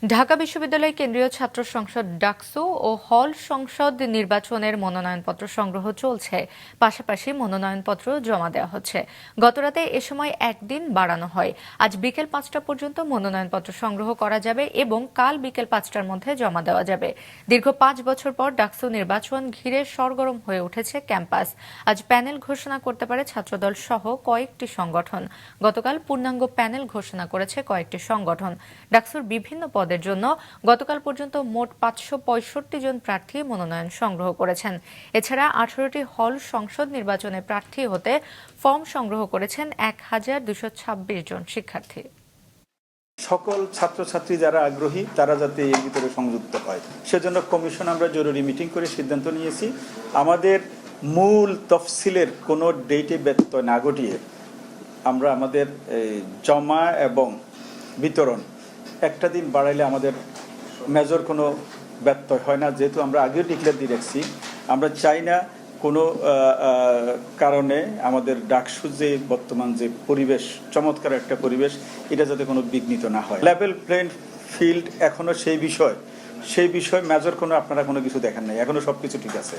ঢাকা বিশ্ববিদ্যালয় কেন্দ্রীয় ছাত্র সংসদ ডাকসু ও হল সংসদ নির্বাচনের মনোনয়নপত্র সংগ্রহ চলছে, পাশাপাশি মনোনয়নপত্র জমা দেওয়া হচ্ছে। গতরাতে এ সময় একদিন বাড়ানো হয়। আজ বিকেল ৫টা পর্যন্ত মনোনয়নপত্র সংগ্রহ করা যাবে এবং কাল বিকেল ৫টার মধ্যে জমা দেওয়া যাবে। দীর্ঘ ৫ বছর পর ডাকসু নির্বাচন ঘিরে সরগরম হয়ে উঠেছে ক্যাম্পাস। আজ প্যানেল ঘোষণা করতে পারে ছাত্রদল সহ কয়েকটি সংগঠন। গতকাল পূর্ণাঙ্গ প্যানেল ঘোষণা করেছে কয়েকটি সংগঠন। ডাকসুর বিভিন্ন পদের জন্য গতকাল পর্যন্ত মোট ৫৬৫ জন প্রার্থী মনোনয়ন সংগ্রহ করেছেন। এছাড়া ১৮টি হল সংসদ নির্বাচনে প্রার্থী হতে ফর্ম সংগ্রহ করেছেন ১,২২৬ জন শিক্ষার্থী। সকল ছাত্রছাত্রী যারা আগ্রহী তারা যাতে এর ভিতরে সংযুক্ত হয়, সেজন্য কমিশন আমরা জরুরি মিটিং করে সিদ্ধান্ত নিয়েছি আমাদের মূল তফসিলের কোনো ডেটে ব্যত্যয় না ঘটিয়ে আমরা আমাদের জমা এবং বিতরণ একটা দিন বাড়াইলে আমাদের মেজর কোনো ব্যত্যয় হয় না। যেহেতু আমরা আগেও ডিক্লেয়ার দিয়ে রাখছি, আমরা চাই না কোনো কারণে আমাদের ডাকসু যে বর্তমান যে পরিবেশ, চমৎকার একটা পরিবেশ, এটা যাতে কোনো বিঘ্নিত না হয়। লেভেল প্লেইং ফিল্ড এখনো সেই বিষয় মেজর কোনো আপনারা কোনো কিছু দেখেন নাই, এখনো সবকিছু ঠিক আছে।